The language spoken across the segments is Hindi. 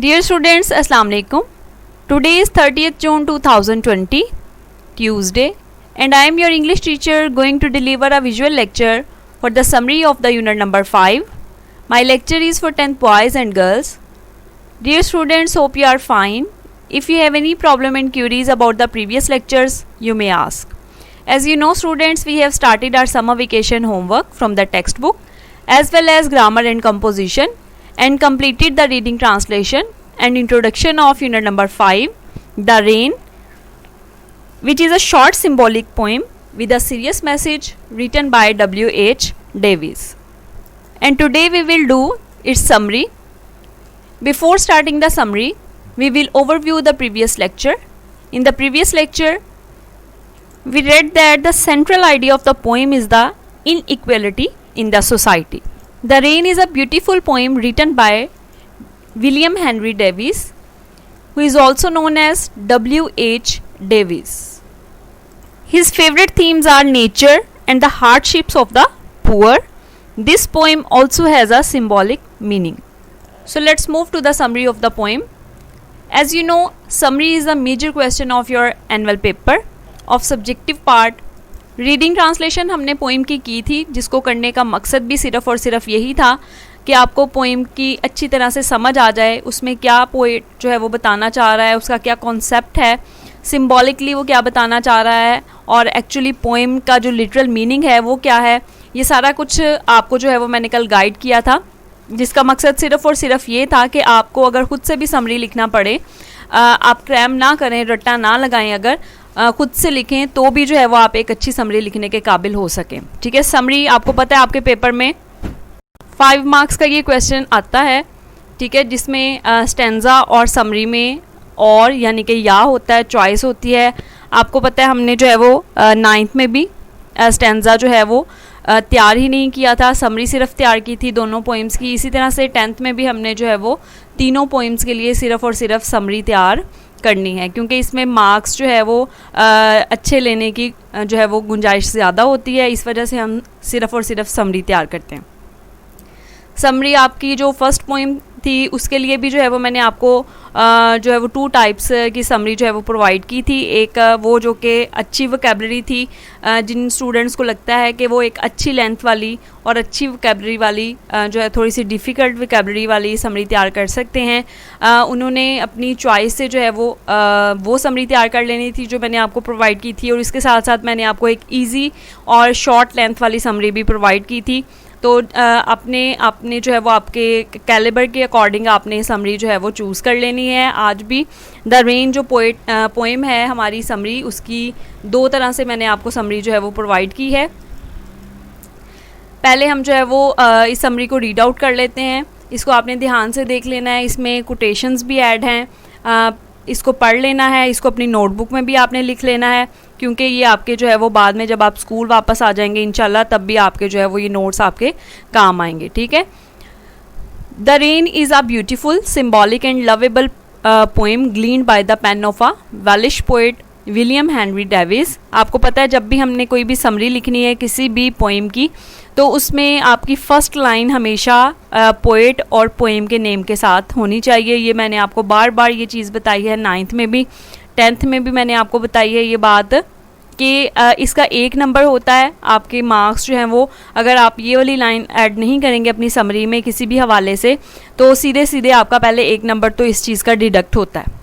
Dear students, Assalamu alaikum. Today is 30th June 2020, Tuesday, and I am your English teacher going to deliver a visual lecture for the summary of the unit number 5. My lecture is for 10th boys and girls. Dear students, hope you are fine. If you have any problem and queries about the previous lectures, you may ask. As you know, students, we have started our summer vacation homework from the textbook as well as grammar and composition, and completed the reading translation and introduction of unit number 5, The Rain, which is a short symbolic poem with a serious message written by W.H. Davies. And today we will do its summary. Before starting the summary, we will overview the previous lecture. In the previous lecture, we read that the central idea of the poem is the inequality in the society. The Rain is a beautiful poem written by William Henry Davies, who is also known as W.H. Davies. His favorite themes are nature and the hardships of the poor. This poem also has a symbolic meaning. So let's move to the summary of the poem. As you know, summary is a major question of your annual paper of subjective part. Reading translation हमने पोइम की थी, जिसको करने का मकसद भी सिर्फ़ और सिर्फ यही था कि आपको पोइम की अच्छी तरह से समझ आ जाए, उसमें क्या पोइट जो है वो बताना चाह रहा है, उसका क्या कॉन्सेप्ट है, सिम्बॉलिकली वो क्या बताना चाह रहा है और एक्चुअली पोइम का जो लिटरल मीनिंग है वो क्या है। ये सारा कुछ आपको जो है वो मैंने कल गाइड किया था, जिसका मकसद सिर्फ़ और सिर्फ ये था कि आपको अगर खुद से भी समरी लिखना पड़े, आप क्रैम ना करें, रट्टा ना लगाएं, अगर खुद से लिखें तो भी जो है वो आप एक अच्छी समरी लिखने के काबिल हो सकें। ठीक है, समरी आपको पता है आपके पेपर में 5 मार्क्स का ये क्वेश्चन आता है, ठीक है, जिसमें स्टेंजा और समरी में और यानी कि या होता है, चॉइस होती है। आपको पता है हमने जो है वो 9th में भी स्टेंजा जो है वो तैयार ही नहीं किया था, समरी सिर्फ तैयार की थी दोनों पोइम्स की। इसी तरह से 10th में भी हमने जो है वो तीनों पोइम्स के लिए सिर्फ और सिर्फ समरी तैयार करनी है, क्योंकि इसमें मार्क्स जो है वो अच्छे लेने की जो है वो गुंजाइश ज़्यादा होती है। इस वजह से हम सिर्फ और सिर्फ समरी तैयार करते हैं। समरी आपकी जो फर्स्ट पोइम थी उसके लिए भी जो है वो मैंने आपको जो है वो 2 टाइप्स की समरी जो है वो प्रोवाइड की थी। एक वो जो कि अच्छी वोकैबलरी थी, जिन स्टूडेंट्स को लगता है कि वो एक अच्छी लेंथ वाली और अच्छी वोकैबलरी वाली जो है थोड़ी सी डिफ़िकल्ट वोकैबलरी वाली समरी तैयार कर सकते हैं, उन्होंने अपनी चॉइस से जो है वो समरी तैयार कर लेनी थी जो मैंने आपको प्रोवाइड की थी। और इसके साथ साथ मैंने आपको एक ईजी और शॉर्ट लेंथ वाली समरी भी प्रोवाइड की थी। तो आपने जो है वो आपके कैलिबर के अकॉर्डिंग आपने समरी जो है वो चूज़ कर लेनी है। आज भी द रेन जो पोएम है हमारी समरी, उसकी 2 तरह से मैंने आपको समरी जो है वो प्रोवाइड की है। पहले हम जो है वो इस समरी को रीड आउट कर लेते हैं। इसको आपने ध्यान से देख लेना है, इसमें कोटेशंस भी ऐड हैं, इसको पढ़ लेना है, इसको अपनी नोटबुक में भी आपने लिख लेना है, क्योंकि ये आपके जो है वो बाद में जब आप स्कूल वापस आ जाएंगे इंशाल्लाह तब भी आपके जो है वो ये नोट्स आपके काम आएंगे। ठीक है, the rain is a beautiful symbolic and lovable poem gleaned by the pen of a Welsh poet William Henry Davies. आपको पता है जब भी हमने कोई भी समरी लिखनी है किसी भी पोएम की, तो उसमें आपकी फ़र्स्ट लाइन हमेशा पोएट और पोएम के नेम के साथ होनी चाहिए। ये मैंने आपको बार बार ये चीज़ बताई है, 9th में भी 10th में भी मैंने आपको बताई है ये बात कि इसका 1 नंबर होता है। आपके मार्क्स जो हैं वो अगर आप ये वाली लाइन ऐड नहीं करेंगे अपनी समरी में किसी भी हवाले से, तो सीधे सीधे आपका पहले 1 नंबर तो इस चीज़ का डिडक्ट होता है।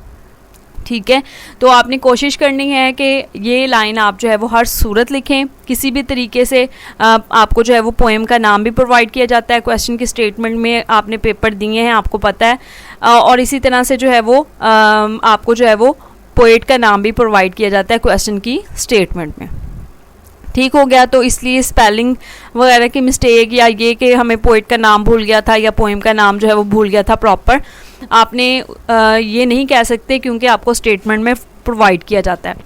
ठीक है, तो आपने कोशिश करनी है कि ये लाइन आप जो है वो हर सूरत लिखें किसी भी तरीके से। आपको जो है वो पोएम का नाम भी प्रोवाइड किया जाता है क्वेश्चन की स्टेटमेंट में, आपने पेपर दिए हैं आपको पता है, और इसी तरह से जो है वो आपको जो है वो पोएट का नाम भी प्रोवाइड किया जाता है क्वेश्चन की स्टेटमेंट में। ठीक हो गया, तो इसलिए स्पेलिंग वगैरह की मिस्टेक या ये कि हमें पोएट का नाम भूल गया था या पोएम का नाम जो है वो भूल गया था प्रॉपर, आपने ये नहीं कह सकते, क्योंकि आपको स्टेटमेंट में प्रोवाइड किया जाता है।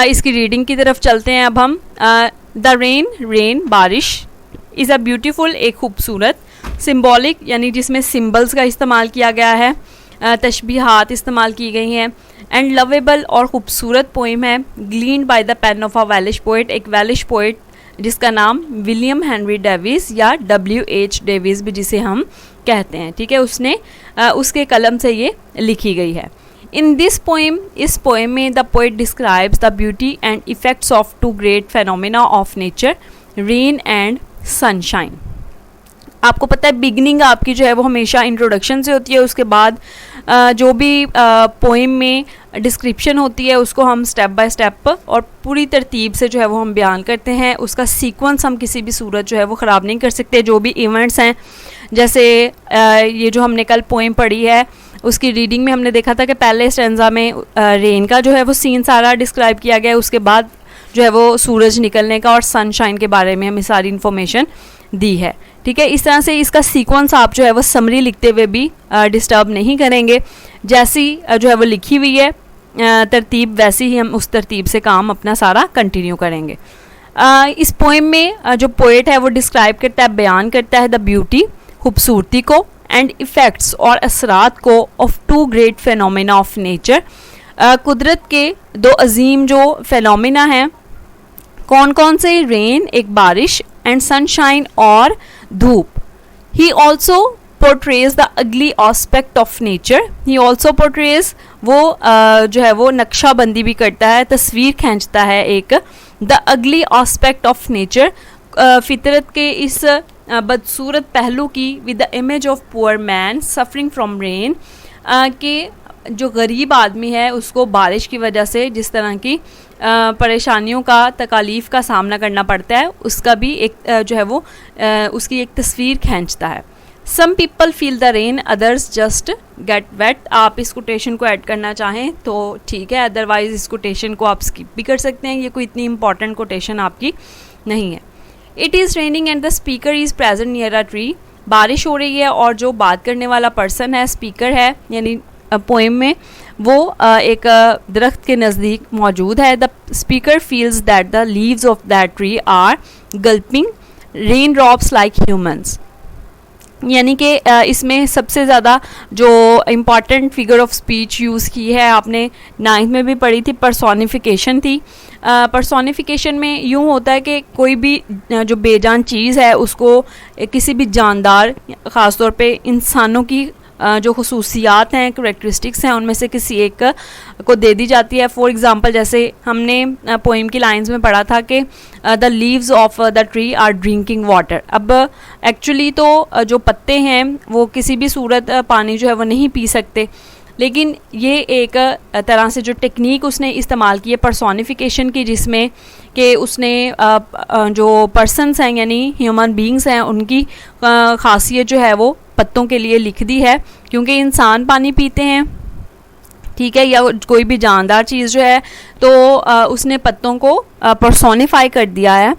इसकी रीडिंग की तरफ चलते हैं अब हम। द रेन बारिश इज़ अ ब्यूटीफुल, एक खूबसूरत, सिम्बॉलिक यानी जिसमें सिम्बल्स का इस्तेमाल किया गया है, तशबीहात इस्तेमाल की गई हैं, एंड लवेबल और ख़ूबसूरत पोइम है, gleaned by the pen of a Welsh poet, एक वेलिश पोइट जिसका नाम विलियम हेनरी डेविस या W.H. डेविस भी जिसे हम कहते हैं, ठीक है, उसने उसके कलम से ये लिखी गई है। इन दिस पोएम, इस पोएम में the poet describes the beauty and effects of two great phenomena of nature, rain and sunshine. आपको पता है बिगनिंग आपकी जो है वो हमेशा इंट्रोडक्शन से होती है, उसके बाद जो भी पोएम में डिस्क्रिप्शन होती है उसको हम स्टेप बाय स्टेप और पूरी तरतीब से जो है वो हम बयान करते हैं। उसका सीक्वेंस हम किसी भी सूरत जो है वो ख़राब नहीं कर सकते। जो भी इवेंट्स हैं, जैसे ये जो हमने कल पोएम पढ़ी है उसकी रीडिंग में हमने देखा था कि पहले स्टेंजा में रेन का जो है वो सीन सारा डिस्क्राइब किया गया है, उसके बाद जो है वो सूरज निकलने का और सनशाइन के बारे में हमें सारी इन्फॉर्मेशन दी है, ठीक है। इस तरह से इसका सीक्वेंस आप जो है वो समरी लिखते हुए भी डिस्टर्ब नहीं करेंगे। जैसी जो है वो लिखी हुई है तरतीब, वैसे ही हम उस तरतीब से काम अपना सारा कंटिन्यू करेंगे। इस पोएम में जो पोएट है वो डिस्क्राइब करता है, बयान करता है द ब्यूटी, खूबसूरती को, एंड इफ़ेक्ट्स और असरात को of two great phenomena of nature, कुदरत के दो अजीम जो फेनोमेना हैं। कौन कौन से? रेन एक बारिश, एंड सनशाइन और धूप। He also portrays the ugly aspect of nature, he also portrays वो जो है वो नक्शाबंदी भी करता है, तस्वीर खींचता है एक the ugly aspect of nature, फितरत के इस बदसूरत पहलू की, with the image of poor man suffering from rain, के जो गरीब आदमी है उसको बारिश की वजह से जिस तरह की परेशानियों का, तकालीफ का सामना करना पड़ता है, उसका भी एक जो है वो उसकी एक तस्वीर खींचता है। Some people feel the rain, others just get wet. आप इस कोटेशन को ऐड करना चाहें तो ठीक है, अदरवाइज इस कोटेशन को आप स्किप भी कर सकते हैं, ये कोई इतनी इंपॉर्टेंट कोटेशन आपकी नहीं है। It is raining and the speaker is present near a tree. बारिश हो रही है और जो बात करने वाला पर्सन है, स्पीकर है, यानी पोएम में वो एक दरख्त के नज़दीक मौजूद है। The speaker feels that the leaves of that tree are gulping rain drops like humans. यानी कि इसमें सबसे ज़्यादा जो important figure of speech use की है, आपने 9th में भी पढ़ी थी, पर्सोनिफिकेशन थी। पर्सोनिफिकेशन में यूँ होता है कि कोई भी जो बेजान चीज़ है उसको किसी भी जानदार, ख़ास तौर पे इंसानों की जो खसूसियात हैं, करेक्टरिस्टिक्स हैं, उनमें से किसी एक को दे दी जाती है। फॉर एग्ज़ाम्पल जैसे हमने पोइम की लाइंस में पढ़ा था कि the leaves of the tree are drinking water. अब एक्चुअली तो जो पत्ते हैं वो किसी भी सूरत पानी जो है वो नहीं पी सकते, लेकिन ये एक तरह से जो टेक्निक उसने इस्तेमाल की है पर्सोनिफिकेशन की, जिसमें कि उसने जो पर्सनस हैं यानी ह्यूमन बींग्स हैं उनकी खासियत जो है वो पत्तों के लिए लिख दी है, क्योंकि इंसान पानी पीते हैं, ठीक है, या कोई भी जानदार चीज़ जो है, तो उसने पत्तों को पर्सोनिफाई कर दिया है।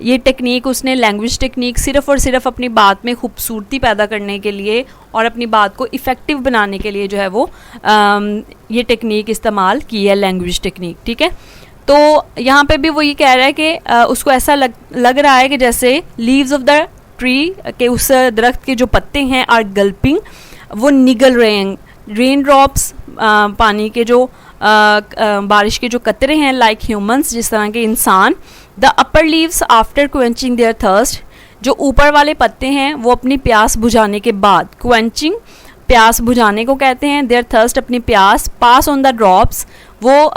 ये टेक्निक उसने लैंग्वेज टेक्निक सिर्फ़ और सिर्फ अपनी बात में खूबसूरती पैदा करने के लिए और अपनी बात को इफ़ेक्टिव बनाने के लिए जो है वो ये टेक्निक इस्तेमाल की है, लैंग्वेज टेक्निक, ठीक है। तो यहाँ पे भी वो ये कह रहा है कि उसको ऐसा लग रहा है कि जैसे लीव्स ऑफ द ट्री के, उस दरख्त के जो पत्ते हैं, आर गल्पिंग, वो निगल रहे हैं। रेन ड्रॉप्स पानी के जो बारिश के जो कतरे हैं, लाइक ह्यूमंस, जिस तरह के इंसान। The upper leaves after quenching their thirst, जो ऊपर वाले पत्ते हैं वो अपनी प्यास बुझाने के बाद, क्वेंचिंग प्यास बुझाने को कहते हैं, देयर थर्स्ट अपनी प्यास, पास ऑन द ड्रॉप्स, वो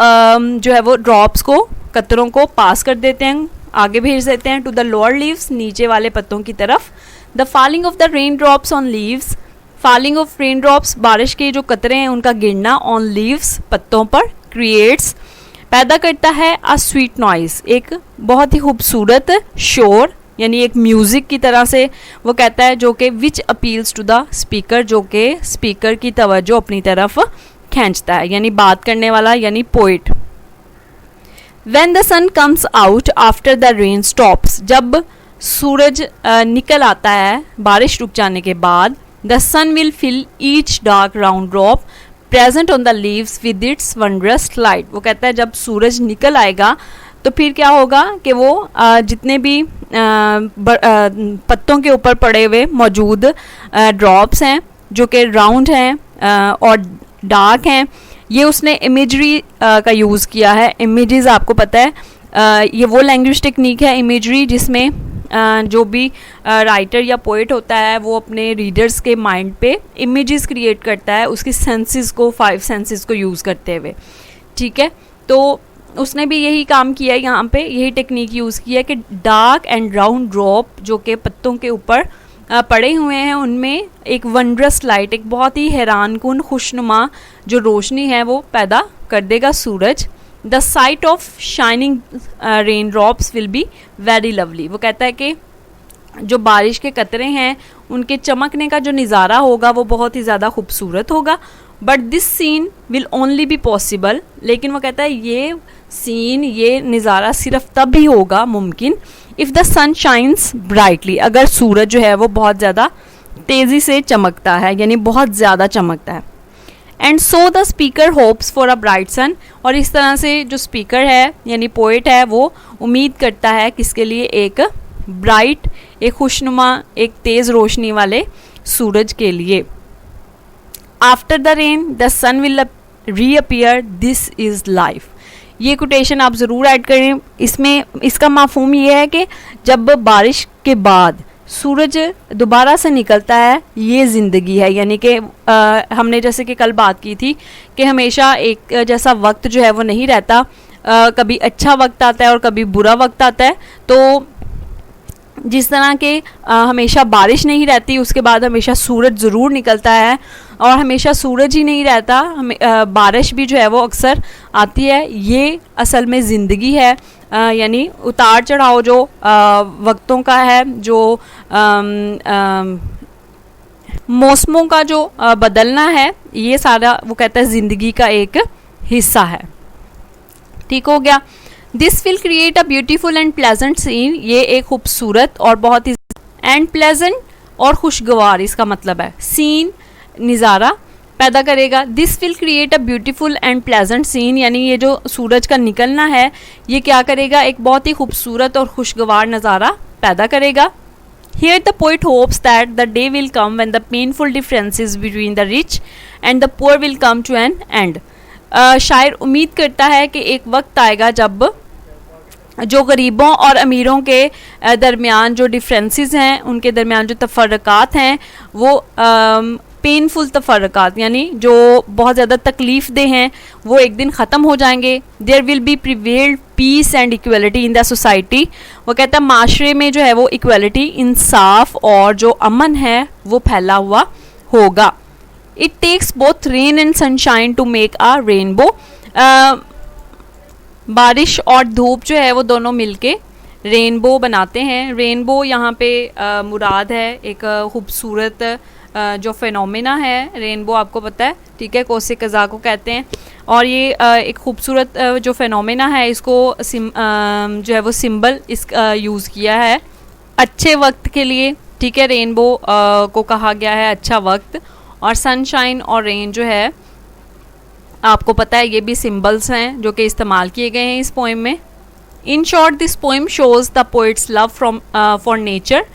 जो है वो ड्रॉप्स को, कतरों को पास कर देते हैं, आगे भेज देते हैं, टू द लोअर लीव्स, नीचे वाले पत्तों की तरफ। The falling of the rain drops on leaves, falling of rain drops, बारिश के जो कतरे हैं उनका गिरना, ऑन लीव्स, पत्तों पर, क्रिएट्स, पैदा करता है, अ स्वीट नॉइस, एक बहुत ही खूबसूरत शोर, यानी एक म्यूज़िक की तरह से वो कहता है, जो कि विच अपील्स टू द स्पीकर, जो कि स्पीकर की तवज्जो अपनी तरफ खींचता है, यानी बात करने वाला यानी poet. When the sun comes out after the rain stops, जब सूरज निकल आता है बारिश रुक जाने के बाद, the sun will fill each dark round drop present on the leaves with its wondrous light। वो कहता है जब सूरज निकल आएगा तो फिर क्या होगा कि वो जितने भी पत्तों के ऊपर पड़े हुए मौजूद ड्रॉप्स हैं जो कि राउंड हैं और डार्क हैं, ये उसने इमेजरी का यूज़ किया है। इमेजेस आपको पता है ये वो लैंग्वेज टेक्निक है इमेजरी जिसमें जो भी राइटर या पोएट होता है वो अपने रीडर्स के माइंड पे इमेजेस क्रिएट करता है उसकी सेंसेस को, 5 सेंसेस को यूज़ करते हुए, ठीक है। तो उसने भी यही काम किया है, यहाँ पे यही टेक्निक यूज़ किया है कि डार्क एंड राउंड ड्रॉप जो कि पत्तों के ऊपर पड़े हुए हैं उनमें एक वंडरस लाइट, एक बहुत ही हैरानकुन खुशनुमा जो रोशनी है वो पैदा कर देगा सूरज। The sight of shining raindrops will be very lovely. वो कहता है कि जो बारिश के कतरे हैं उनके चमकने का जो नज़ारा होगा वो बहुत ही ज़्यादा खूबसूरत होगा। But this scene will only be possible, लेकिन वो कहता है ये सीन, ये नज़ारा सिर्फ तब ही होगा मुमकिन if the sun shines brightly, अगर सूरज जो है वो बहुत ज़्यादा तेज़ी से चमकता है, यानी बहुत ज़्यादा चमकता है। And so the speaker hopes for a bright sun, और इस तरह से जो स्पीकर है यानी पोएट है वो उम्मीद करता है किसके लिए, एक ब्राइट, एक खुशनुमा, एक तेज़ रोशनी वाले सूरज के लिए। After the rain the sun will reappear, this is life. ये कोटेशन आप ज़रूर ऐड करें। इसमें इसका माफूम ये है कि जब बारिश के बाद सूरज दोबारा से निकलता है ये ज़िंदगी है, यानी कि हमने जैसे कि कल बात की थी कि हमेशा एक जैसा वक्त जो है वो नहीं रहता, कभी अच्छा वक्त आता है और कभी बुरा वक्त आता है। तो जिस तरह के हमेशा बारिश नहीं रहती, उसके बाद हमेशा सूरज ज़रूर निकलता है, और हमेशा सूरज ही नहीं रहता, बारिश भी जो है वो अक्सर आती है। ये असल में ज़िंदगी है, यानी उतार चढ़ाव जो वक्तों का है, जो मौसमों का जो बदलना है, ये सारा वो कहता है ज़िंदगी का एक हिस्सा है। ठीक हो गया। This will create a beautiful and pleasant scene, ये एक खूबसूरत और बहुत ही एंड प्लेजेंट और खुशगवार, इसका मतलब है सीन, नज़ारा पैदा करेगा। This will create a beautiful and pleasant scene, यानी ये जो सूरज का निकलना है ये क्या करेगा, एक बहुत ही खूबसूरत और खुशगवार नज़ारा पैदा करेगा। Here the poet hopes that the day will come when the painful differences between the rich and the poor will come to an end. शायर उम्मीद करता है कि एक वक्त आएगा जब जो गरीबों और अमीरों के दरमियान जो डिफरेंसेस हैं, उनके दरमियान जो तफरक़ात हैं, वो पेनफुल तफरक़ात यानी जो बहुत ज़्यादा तकलीफ़ दे हैं, वो एक दिन ख़त्म हो जाएंगे। There will be prevailed peace and equality in the society. वो कहता है माशरे में जो है वो इक्वलिटी, इंसाफ और जो अमन है वो फैला हुआ होगा। It takes both rain and sunshine to make a rainbow. बारिश और धूप जो है वो दोनों मिलके रेनबो बनाते हैं। रेनबो यहाँ पे मुराद है एक खूबसूरत जो फिनोमेना है। रेनबो आपको पता है, ठीक है, कोसे कज़ा को कहते हैं, और ये एक खूबसूरत जो फिनोमेना है, इसको जो है वो सिंबल इस यूज़ किया है अच्छे वक्त के लिए, ठीक है। रेनबो को कहा गया है अच्छा वक्त, और सनशाइन और रेन जो है आपको पता है ये भी सिंबल्स हैं जो कि इस्तेमाल किए गए हैं इस पोइम में। In short this poem shows the poets love from for nature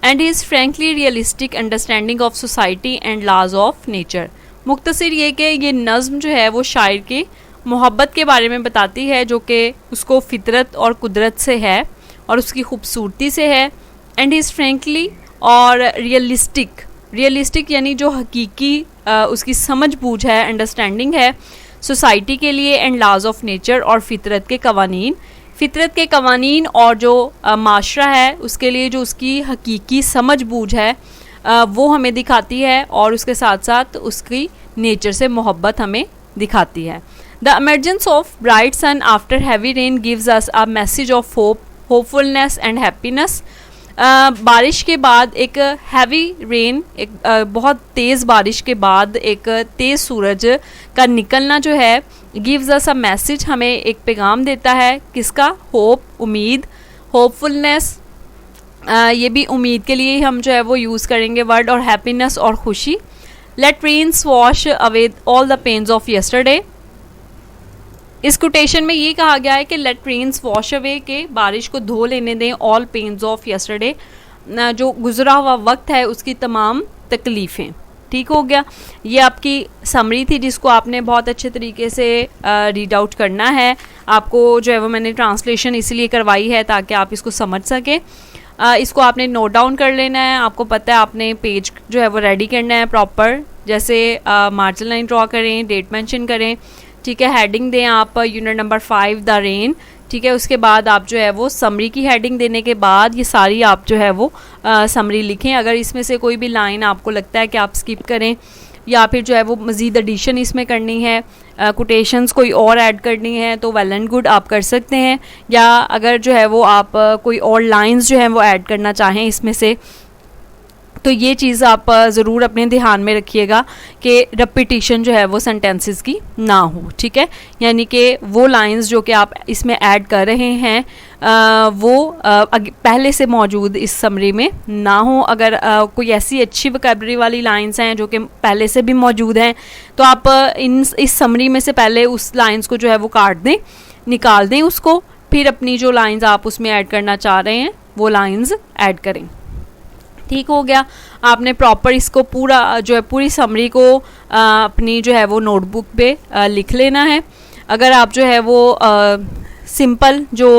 and his frankly realistic understanding of society and लाज ऑफ नेचर। मुख्तसर ये कि ये नज़्म जो है वो शायर की मोहब्बत के बारे में बताती है जो कि उसको फितरत और कुदरत से है और उसकी खूबसूरती से है। एंड हिज फ्रेंकली और रियलिस्टिक यानी जो हकीकी उसकी समझ बूझ है, अंडरस्टैंडिंग है सोसाइटी के लिए, एंड लाज ऑफ नेचर और फितरत के कवानीन और जो माशरा है उसके लिए जो उसकी हकीकी समझ बूझ है वो हमें दिखाती है, और उसके साथ साथ उसकी नेचर से मोहब्बत हमें दिखाती है। The emergence of bright sun after heavy rain gives us a message of hopefulness and happiness. बारिश के बाद एक हैवी रेन, एक बहुत तेज़ बारिश के बाद एक तेज़ सूरज का निकलना जो है गिव्स अस अ मैसेज, हमें एक पैगाम देता है किसका, होप, उम्मीद, होपफुलनेस, ये भी उम्मीद के लिए हम जो है वो यूज़ करेंगे वर्ड, और हैप्पीनेस और खुशी। Let rains wash away all the pains of yesterday. इस कोटेशन में ये कहा गया है कि लेट रेन्स वॉश अवे, के बारिश को धो लेने दें ऑल पेन्स ऑफ यस्टरडे, जो गुजरा हुआ वक्त है उसकी तमाम तकलीफ़ें। ठीक हो गया। ये आपकी समरी थी जिसको आपने बहुत अच्छे तरीके से रीड आउट करना है। आपको जो है वो मैंने ट्रांसलेशन इसलिए करवाई है ताकि आप इसको समझ सकें। इसको आपने नोट डाउन कर लेना है। आपको पता है आपने पेज जो है वो रेडी करना है प्रॉपर, जैसे मार्जिन लाइन ड्रॉ करें, डेट मेंशन करें, ठीक है, हेडिंग दें आप यूनिट नंबर 5 द रेन, ठीक है। उसके बाद आप जो है वो समरी की हेडिंग देने के बाद ये सारी आप जो है वो समरी लिखें। अगर इसमें से कोई भी लाइन आपको लगता है कि आप स्किप करें या फिर जो है वो मज़ीद एडिशन इसमें करनी है, कोटेशंस कोई और ऐड करनी है, तो वेल एंड गुड आप कर सकते हैं। या अगर जो है वो आप कोई और लाइंस जो है वो ऐड करना चाहें इसमें से, तो ये चीज़ आप ज़रूर अपने ध्यान में रखिएगा कि रेपिटिशन जो है वो सेंटेंसेस की ना हो, ठीक है। यानी कि वो लाइंस जो कि आप इसमें ऐड कर रहे हैं वो पहले से मौजूद इस समरी में ना हो। अगर कोई ऐसी अच्छी वोकैबुलरी वाली लाइंस हैं जो कि पहले से भी मौजूद हैं, तो आप इस समरी में से पहले उस लाइंस को जो है वो काट दें, निकाल दें उसको, फिर अपनी जो लाइंस आप उसमें ऐड करना चाह रहे हैं वो लाइंस ऐड करें। ठीक हो गया। आपने प्रॉपर इसको पूरा जो है पूरी समरी को अपनी जो है वो नोटबुक पे लिख लेना है। अगर आप जो है वो सिंपल जो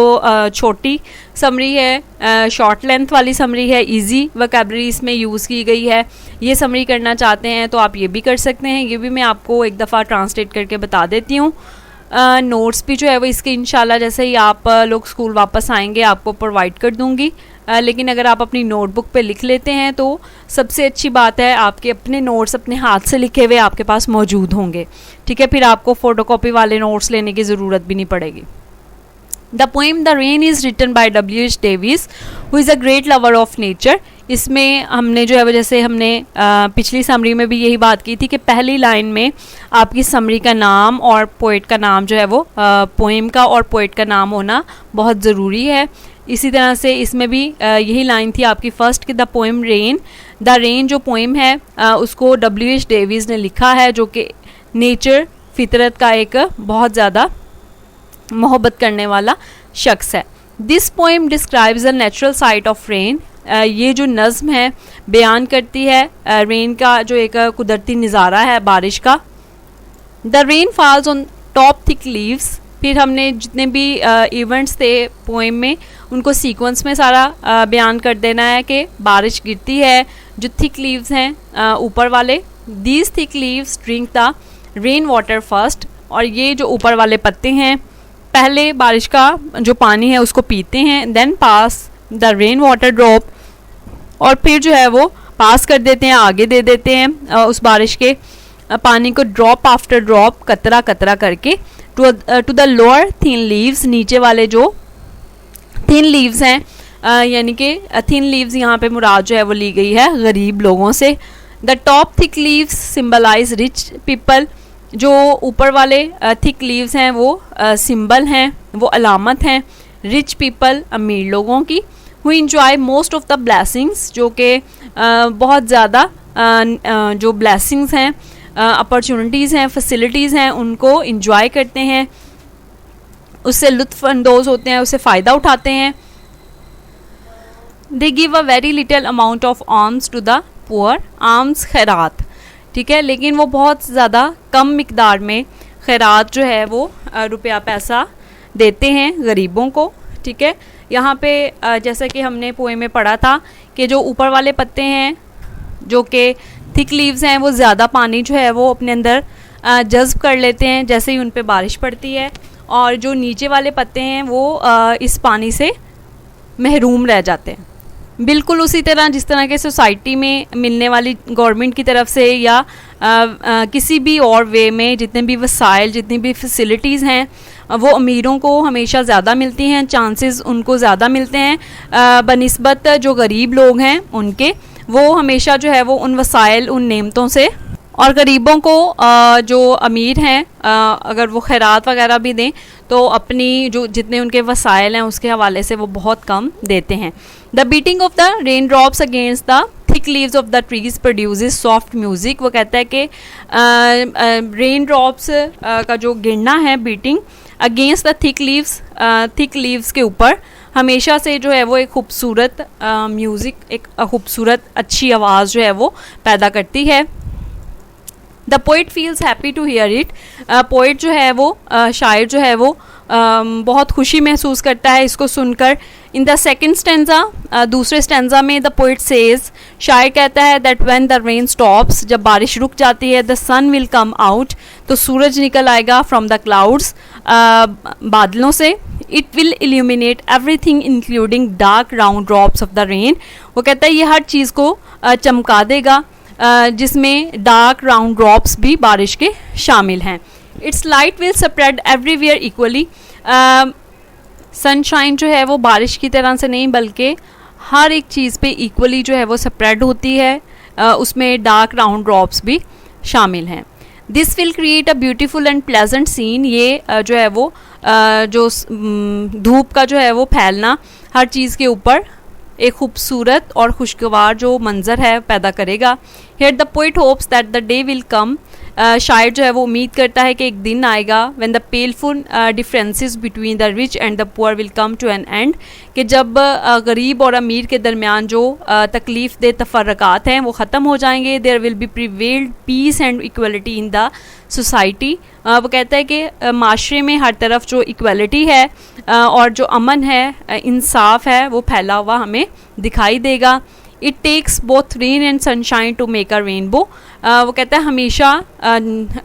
छोटी समरी है, शॉर्ट लेंथ वाली समरी है, इजी वोकैबुलरी इसमें यूज़ की गई है, ये समरी करना चाहते हैं तो आप ये भी कर सकते हैं। ये भी मैं आपको एक दफ़ा ट्रांसलेट करके बता देती हूँ। नोट्स भी जो है वो इसके इंशाल्लाह जैसे ही आप लोग स्कूल वापस आएंगे आपको प्रोवाइड कर दूँगी। लेकिन अगर आप अपनी नोटबुक पे लिख लेते हैं तो सबसे अच्छी बात है, आपके अपने नोट्स अपने हाथ से लिखे हुए आपके पास मौजूद होंगे, ठीक है। फिर आपको फ़ोटोकॉपी वाले नोट्स लेने की ज़रूरत भी नहीं पड़ेगी। The poem the rain is written by W.H. Davies who is a great lover of nature. इसमें हमने जो है वो जैसे हमने पिछली समरी में भी यही बात की थी कि पहली लाइन में आपकी समरी का नाम और पोएट का नाम जो है वो पोएम का और पोएट का नाम होना बहुत ज़रूरी है। इसी तरह से इसमें भी यही लाइन थी आपकी फर्स्ट कि the poem rain, the rain जो पोएम है उसको W.H. डेविस ने लिखा है, जो कि नेचर फितरत का एक बहुत ज़्यादा मोहब्बत करने वाला शख्स है। This poem describes a natural site of rain. ये जो नज़्म है बयान करती है रेन का जो एक कुदरती नज़ारा है बारिश का। The rain falls on top thick leaves. फिर हमने जितने भी इवेंट्स थे पोएम में उनको सीक्वेंस में सारा बयान कर देना है कि बारिश गिरती है, जो थिक लीव्स हैं ऊपर वाले, these thick leaves drink the rain water first. और ये जो ऊपर वाले पत्ते हैं पहले बारिश का जो पानी है उसको पीते हैं, then pass the rain water drop, और फिर जो है वो पास कर देते हैं, आगे दे देते हैं उस बारिश के पानी को ड्रॉप आफ्टर ड्रॉप, कतरा कतरा करके, to the lower thin leaves, नीचे वाले जो थिन लीव्स हैं यानी कि थिन लीव्स यहाँ पे मुराद जो है वो ली गई है गरीब लोगों से। The top thick leaves symbolize rich people. जो ऊपर वाले थिक लीव्स हैं वो सिंबल हैं, वो अलामत हैं रिच पीपल, अमीर लोगों की। Who enjoy most of the blessings, जो कि बहुत ज़्यादा जो ब्लेसिंग्स हैं, अपॉर्चुनिटीज़ हैं, फैसिलिटीज़ हैं, उनको इंजॉय करते हैं, उससे लुत्फ़ अंदोज़ होते हैं, उससे फ़ायदा उठाते हैं। They give a very little amount of arms to the poor. Arms खैरात, ठीक है, लेकिन वो बहुत ज़्यादा कम मिकदार में खैरात जो है वो रुपया पैसा देते हैं गरीबों को, ठीक है। यहाँ पे जैसा कि हमने पोएम में पढ़ा था कि जो ऊपर वाले पत्ते हैं जो कि थिक लीव्स हैं वो ज़्यादा पानी जो है वो अपने अंदर जज्ब कर लेते हैं जैसे ही उन पे बारिश पड़ती है, और जो नीचे वाले पत्ते हैं वो इस पानी से महरूम रह जाते हैं। बिल्कुल उसी तरह जिस तरह के सोसाइटी में मिलने वाली गवर्नमेंट की तरफ से या किसी भी और वे में जितने भी वसाइल, जितनी भी फैसिलिटीज़ हैं वो अमीरों को हमेशा ज़्यादा मिलती हैं, चांसेस उनको ज़्यादा मिलते हैं बनिस्बत जो गरीब लोग हैं उनके। वो हमेशा जो है वो उन वसाइल, उन नेमतों से, और गरीबों को जो अमीर हैं अगर वो खैरात वगैरह भी दें तो अपनी जो जितने उनके वसाइल हैं उसके हवाले से वो बहुत कम देते हैं। The beating of the rain drops against the thick leaves of the trees produces soft music. वो कहता है कि रेन ड्रॉप्स का जो गिरना है, beating against the thick leaves के ऊपर हमेशा से जो है वो एक खूबसूरत म्यूज़िक, एक खूबसूरत अच्छी आवाज़ जो है वो पैदा करती है। The poet feels happy to hear it. Poet जो है वो शायर जो है वो बहुत खुशी महसूस करता है इसको सुनकर इन द सेकेंड स्टेंजा, दूसरे स्टेंजा में द पोइट सेज, शायर कहता है that when the rain stops, जब बारिश रुक जाती है, the sun will come out, तो सूरज निकल आएगा फ्रॉम द क्लाउड्स, बादलों से, it will illuminate everything including dark round drops of the rain, वो कहता है ये हर चीज़ को चमका देगा जिसमें डार्क राउंड ड्रॉप्स भी बारिश के शामिल हैं. Its light will spread everywhere equally, sunshine जो है वो बारिश की तरह से नहीं बल्कि हर एक चीज़ पे इक्वली जो है वो स्प्रेड होती है, उसमें डार्क राउंड ड्रॉप्स भी शामिल हैं. This will create a beautiful and pleasant scene, ये जो है वो जो धूप का जो है वो फैलना हर चीज़ के ऊपर एक खूबसूरत और खुशगवार जो मंज़र है पैदा करेगा. Here the poet hopes that the day will come, शायर जो है वो उम्मीद करता है कि एक दिन आएगा when the painful differences between the rich and the poor will come to an end, कि जब गरीब और अमीर के दरमियान जो तकलीफ़ दे तफर्रकात हैं वो ख़त्म हो जाएंगे. There will be prevailed peace and equality in the society, वो कहता है कि माशरे में हर तरफ जो इक्वलिटी है और जो अमन है, इंसाफ है, वो फैला हुआ हमें दिखाई देगा. It takes both rain and sunshine to make a rainbow, वो कहता है हमेशा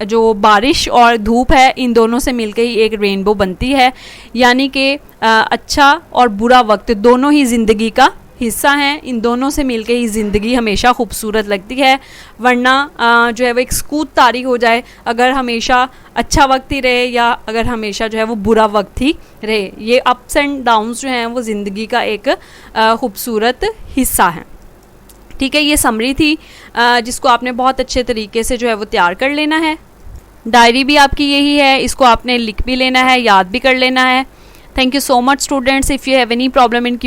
जो बारिश और धूप है इन दोनों से मिलकर ही एक रेनबो बनती है, यानी कि अच्छा और बुरा वक्त दोनों ही ज़िंदगी का हिस्सा हैं, इन दोनों से मिलकर ही ज़िंदगी हमेशा खूबसूरत लगती है. वरना जो है वो एक सकूत तारी हो जाए अगर हमेशा अच्छा वक्त ही रहे या अगर हमेशा जो है वो बुरा वक्त ही रहे. ये अप्स एंड डाउन्स जो हैं वो ज़िंदगी का एक खूबसूरत हिस्सा है. ठीक है, ये समरी थी जिसको आपने बहुत अच्छे तरीके से जो है वो तैयार कर लेना है. डायरी भी आपकी यही है, इसको आपने लिख भी लेना है, याद भी कर लेना है. Thank you so much students. If you have any problem in